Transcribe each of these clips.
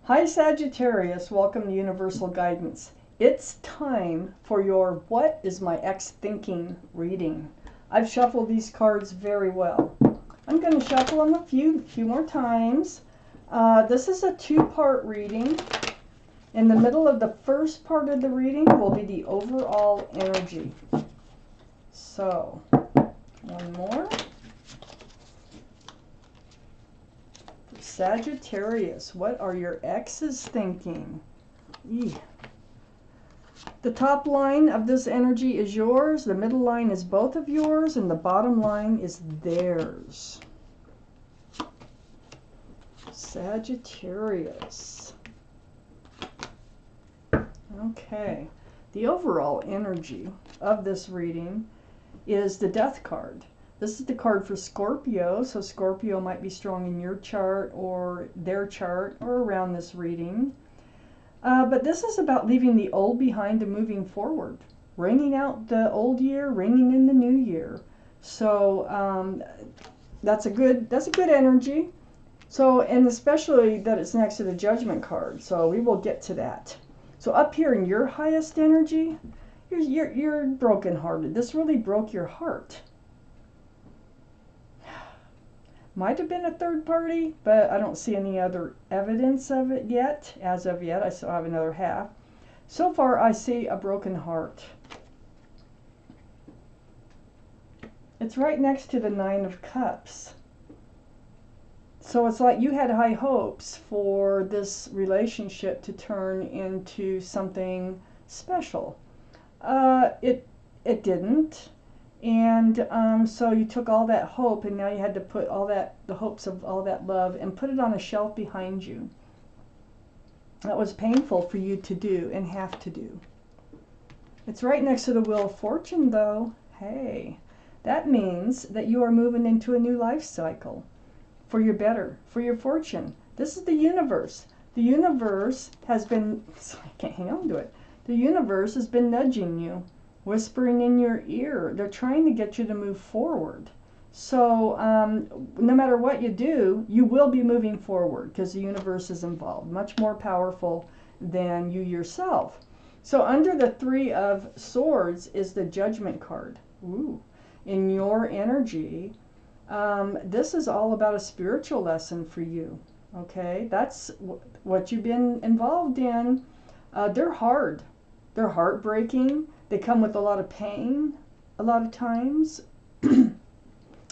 Hi Sagittarius, welcome to Universal Guidance. It's time for your What is My Ex Thinking reading. I've shuffled these cards very well. I'm going to shuffle them a few more times. This is a two-part reading. In the middle of the first part of the reading will be the overall energy. So, one more. Sagittarius, what are your exes thinking? Eeh. The top line of this energy is yours, the middle line is both of yours, and the bottom line is theirs. Sagittarius. Okay, the overall energy of this reading is the Death card. This is the card for Scorpio, so Scorpio might be strong in your chart or their chart or around this reading. But this is about leaving the old behind and moving forward, ringing out the old year, ringing in the new year. So that's a good energy. So, and especially that it's next to the Judgment card. So we will get to that. So up here in your highest energy, you're brokenhearted. This really broke your heart. Might have been a third party, but I don't see any other evidence of it yet. As of yet, I still have another half. So far, I see a broken heart. It's right next to the Nine of Cups. So it's like you had high hopes for this relationship to turn into something special. It didn't. And so you took all that hope, and now you had to put the hopes of all that love, and put it on a shelf behind you. That was painful for you to do and have to do. It's right next to the Wheel of Fortune, though. Hey, that means that you are moving into a new life cycle for your better, for your fortune. This is the universe. The universe has been, I can't hang on to it. The universe has been nudging you, whispering in your ear. They're trying to get you to move forward. So no matter what you do, you will be moving forward because the universe is involved, much more powerful than you yourself. So under the Three of Swords is the Judgment card. Ooh. In your energy, this is all about a spiritual lesson for you. Okay, that's what you've been involved in. They're hard. They're heartbreaking. They come with a lot of pain a lot of times.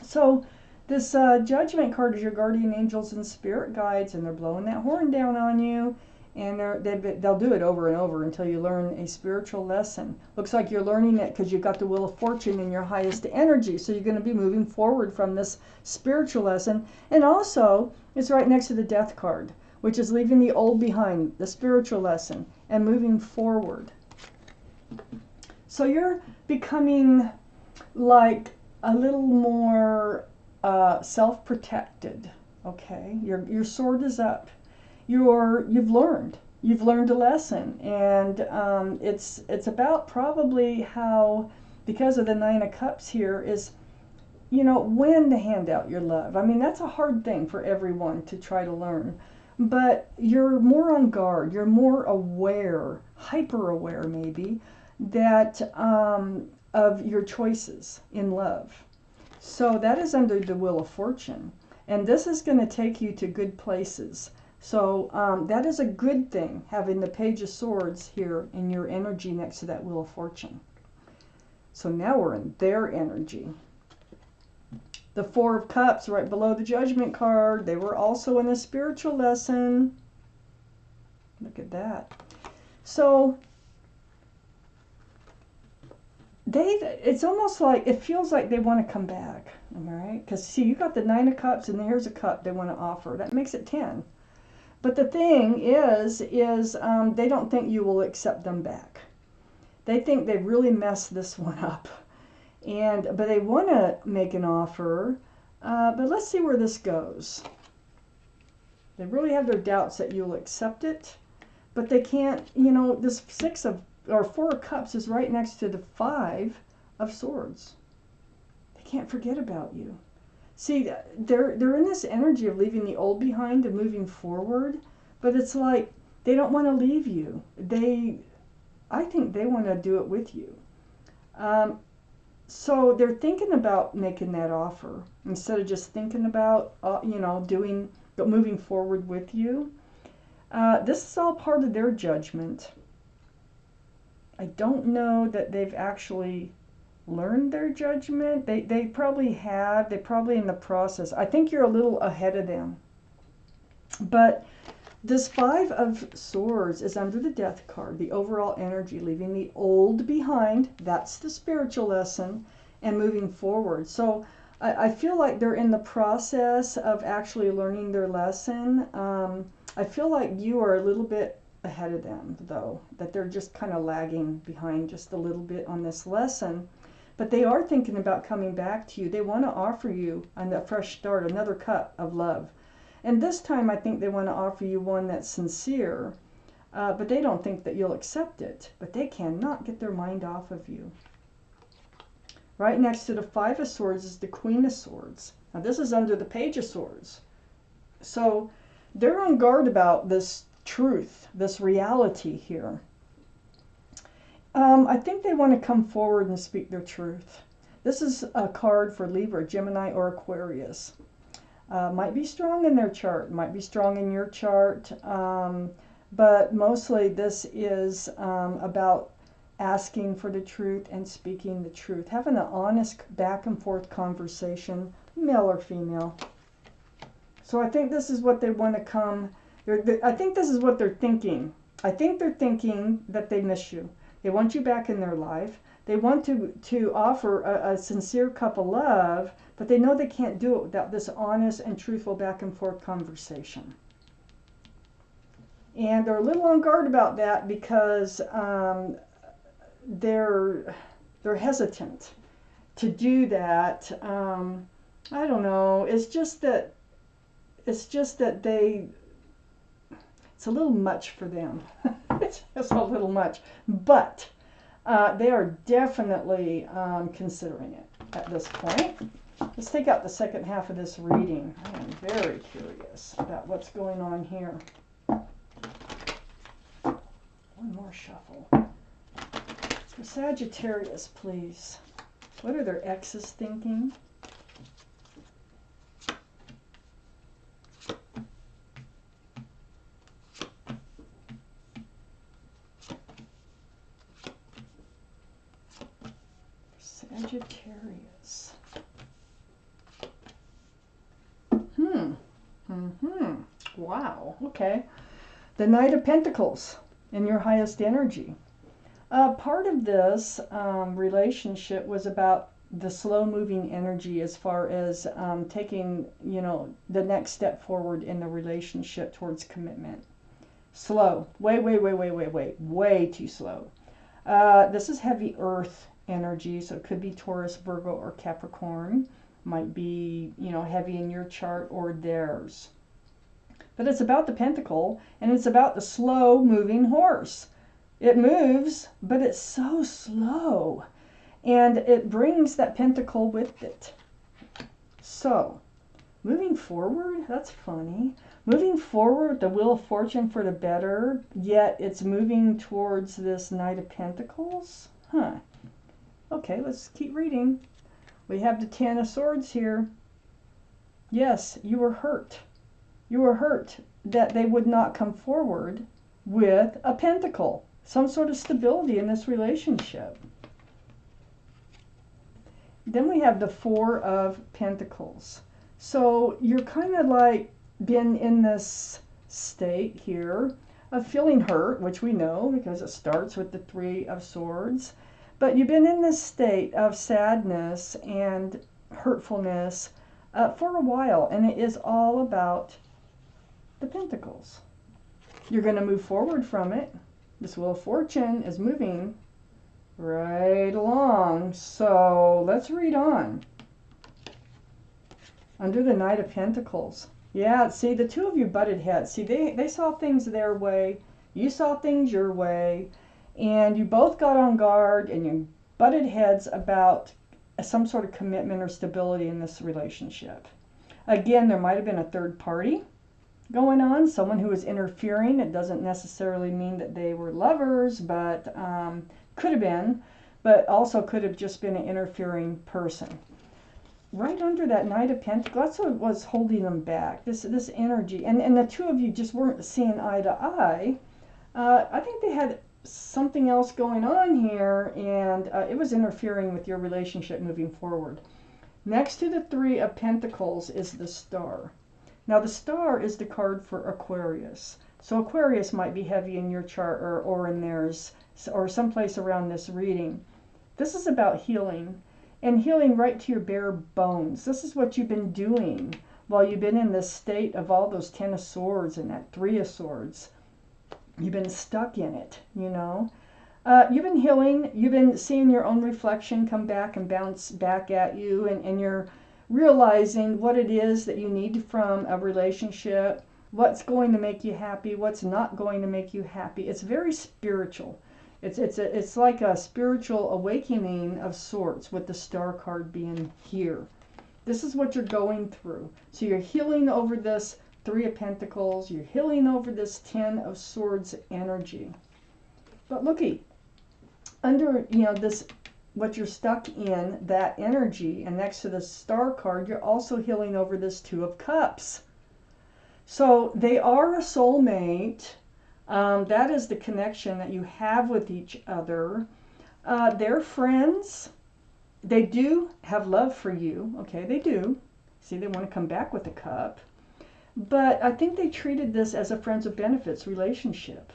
So this Judgment card is your guardian angels and spirit guides, and they're blowing that horn down on you, and they'll do it over and over until you learn a spiritual lesson. Looks like you're learning it because you've got the Wheel of Fortune in your highest energy, so you're going to be moving forward from this spiritual lesson. And also, it's right next to the Death card, which is leaving the old behind, the spiritual lesson, and moving forward. So you're becoming like a little more self-protected. Okay, your sword is up. You've learned a lesson, and it's about probably how, because of the Nine of Cups here, is when to hand out your love. I mean, that's a hard thing for everyone to try to learn, but you're more on guard. You're more aware, hyper aware maybe, that of your choices in love. So that is under the Wheel of Fortune, and this is going to take you to good places. So that is a good thing, having the Page of Swords here in your energy next to that Wheel of Fortune. So now we're in their energy. The Four of Cups right below the Judgment card. They were also in a spiritual lesson. Look at that. So it's almost like, it feels like they want to come back, all right? Because see, you got the Nine of Cups, and here's a cup they want to offer. That makes it 10. But the thing is they don't think you will accept them back. They think they've really messed this one up, but they want to make an offer. But let's see where this goes. They really have their doubts that you'll accept it, but they can't. This Four of Cups is right next to the Five of Swords. They can't forget about you. See, they're in this energy of leaving the old behind and moving forward, But it's like they don't want to leave you. I think they want to do it with you. So they're thinking about making that offer instead of just thinking about, moving forward with you. This is all part of their judgment. I don't know that they've actually learned their judgment. They probably have. They're probably in the process. I think you're a little ahead of them. But this Five of Swords is under the Death card, the overall energy, leaving the old behind. That's the spiritual lesson, and moving forward. So I feel like they're in the process of actually learning their lesson. I feel like you are a little bit ahead of them, though, that they're just kind of lagging behind just a little bit on this lesson. But they are thinking about coming back to you. They want to offer you a fresh start, another cup of love. And this time I think they want to offer you one that's sincere, but they don't think that you'll accept it. But they cannot get their mind off of you. Right next to the Five of Swords is the Queen of Swords. Now this is under the Page of Swords. So they're on guard about this truth, this reality here. I think they want to come forward and speak their truth. This is a card for Libra, Gemini, or Aquarius. Might be strong in their chart, might be strong in your chart, but mostly this is about asking for the truth and speaking the truth, having an honest back and forth conversation, male or female. So I think this is what they want to come, I think this is what they're thinking. I think they're thinking that they miss you. They want you back in their life. They want to offer a sincere cup of love, but they know they can't do it without this honest and truthful back and forth conversation. And they're a little on guard about that because they're hesitant to do that. I don't know. It's just that it's a little much for them. It's just a little much, but they are definitely considering it at this point. Let's take out the second half of this reading. I am very curious about what's going on here. One more shuffle. For Sagittarius, please. What are their exes thinking? Sagittarius. Wow. Okay. The Knight of Pentacles in your highest energy. Part of this relationship was about the slow-moving energy as far as taking, the next step forward in the relationship towards commitment. Slow. Way too slow. This is heavy earth energy, so it could be Taurus, Virgo, or Capricorn. Might be, heavy in your chart or theirs. But it's about the pentacle, and it's about the slow-moving horse. It moves, but it's so slow, and it brings that pentacle with it. So, moving forward, that's funny. Moving forward, the Wheel of Fortune for the better, yet it's moving towards this Knight of Pentacles. Okay, let's keep reading. We have the Ten of Swords here. Yes, you were hurt. You were hurt that they would not come forward with a pentacle, some sort of stability in this relationship. Then we have the Four of Pentacles. So you're kind of like been in this state here of feeling hurt, which we know because it starts with the Three of Swords. But you've been in this state of sadness and hurtfulness for a while, and it is all about the Pentacles. You're going to move forward from it. This Wheel of Fortune is moving right along. So let's read on. Under the Knight of Pentacles. Yeah, see, the two of you butted heads. See, they saw things their way. You saw things your way. And you both got on guard and you butted heads about some sort of commitment or stability in this relationship. Again, there might have been a third party. going on, someone who was interfering. It doesn't necessarily mean that they were lovers, but could have been, but also could have just been an interfering person. Right under that Knight of Pentacles, that's what was holding them back, this energy. And the two of you just weren't seeing eye to eye. I think they had something else going on here, and it was interfering with your relationship moving forward. Next to the Three of Pentacles is the Star. Now the Star is the card for Aquarius. So Aquarius might be heavy in your chart or in theirs, or someplace around this reading. This is about healing, and healing right to your bare bones. This is what you've been doing while you've been in this state of all those Ten of Swords and that Three of Swords. You've been stuck in it, you know. You've been healing. You've been seeing your own reflection come back and bounce back at you, and you're realizing what it is that you need from a relationship, what's going to make you happy, what's not going to make you happy. It's very spiritual. It's like a spiritual awakening of sorts, with the Star card being here. This is what you're going through. So you're healing over this Three of Pentacles. You're healing over this Ten of Swords energy. But looky, under, you know, this, what you're stuck in, that energy, and next to the Star card, you're also healing over this Two of Cups. So they are a soulmate. That is the connection that you have with each other. They're friends. They do have love for you. Okay, they do. See, they want to come back with a cup. But I think they treated this as a friends with benefits relationship.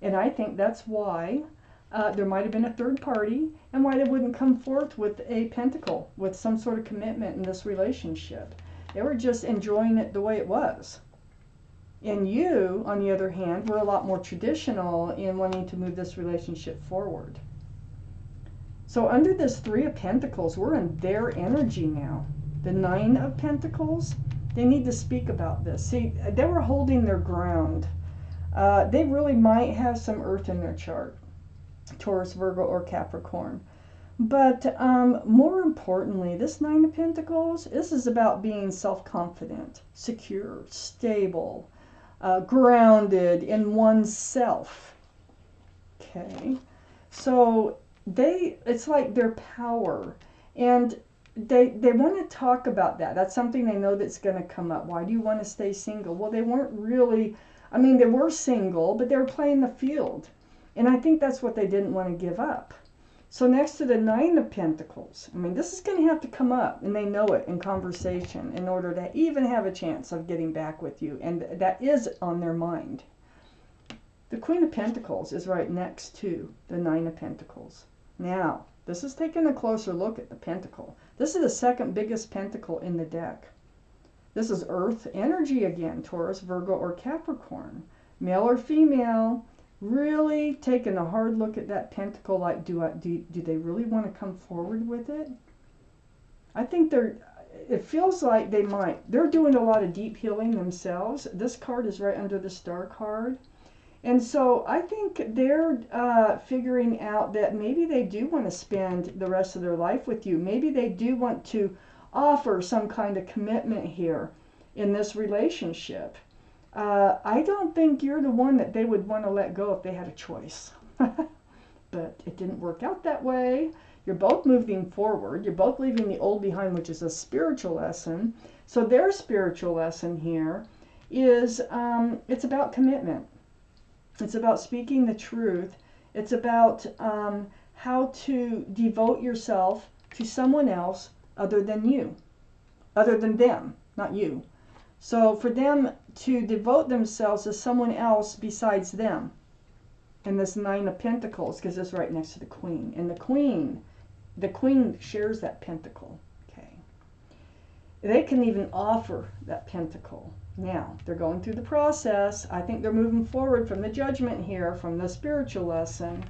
And I think that's why there might have been a third party, and why they wouldn't come forth with a pentacle, with some sort of commitment in this relationship. They were just enjoying it the way it was. And you, on the other hand, were a lot more traditional in wanting to move this relationship forward. So under this Three of Pentacles, we're in their energy now. The Nine of Pentacles, they need to speak about this. See, they were holding their ground. They really might have some earth in their chart. Taurus, Virgo, or Capricorn. But more importantly, this Nine of Pentacles, this is about being self-confident, secure, stable, grounded in oneself. Okay, so it's like their power, and they want to talk about that. That's something they know that's going to come up. Why do you want to stay single? Well, they weren't really, I mean, they were single, but they were playing the field, and I think that's what they didn't want to give up. So next to the Nine of Pentacles, I mean, this is going to have to come up, and they know it in conversation in order to even have a chance of getting back with you, and that is on their mind. The Queen of Pentacles is right next to the Nine of Pentacles. Now, this is taking a closer look at the pentacle. This is the second biggest pentacle in the deck. This is Earth energy again, Taurus, Virgo, or Capricorn. Male or female, really taking a hard look at that pentacle, like, do they really want to come forward with it? I think it feels like they might. They're doing a lot of deep healing themselves. This card is right under the Star card. And so I think they're figuring out that maybe they do want to spend the rest of their life with you. Maybe they do want to offer some kind of commitment here in this relationship. I don't think you're the one that they would want to let go if they had a choice. But it didn't work out that way. You're both moving forward. You're both leaving the old behind, which is a spiritual lesson. So their spiritual lesson here is it's about commitment. It's about speaking the truth. It's about how to devote yourself to someone else other than you, other than them, not you. So for them to devote themselves to someone else besides them. And this Nine of Pentacles, because it's right next to the Queen. And the Queen shares that pentacle. Okay. They can even offer that pentacle. Now, they're going through the process. I think they're moving forward from the judgment here, from the spiritual lesson.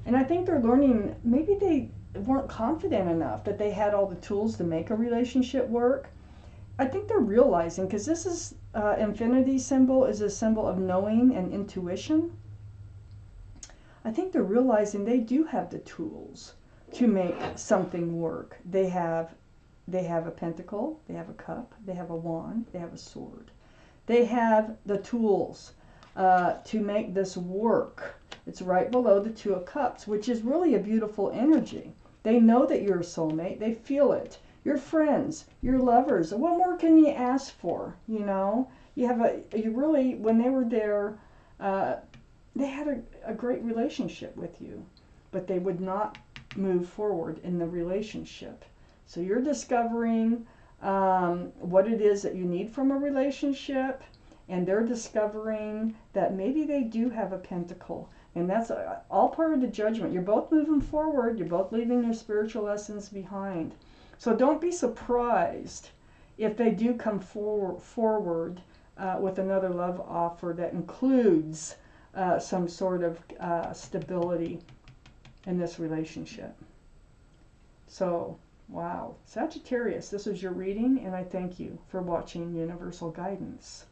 And I think they're learning, maybe they weren't confident enough that they had all the tools to make a relationship work. I think they're realizing, because this is infinity symbol is a symbol of knowing and intuition. I think they're realizing they do have the tools to make something work. They have a pentacle, they have a cup, they have a wand, they have a sword. They have the tools to make this work. It's right below the Two of Cups, which is really a beautiful energy. They know that you're a soulmate. They feel it. You're friends. You're lovers. What more can you ask for? You know, you really, when they were there, they had a great relationship with you, but they would not move forward in the relationship. So you're discovering what it is that you need from a relationship, and they're discovering that maybe they do have a pentacle. And that's all part of the judgment. You're both moving forward. You're both leaving their spiritual lessons behind. So don't be surprised if they do come forward with another love offer that includes some sort of stability in this relationship. So, wow. Sagittarius, this was your reading, and I thank you for watching Universal Guidance.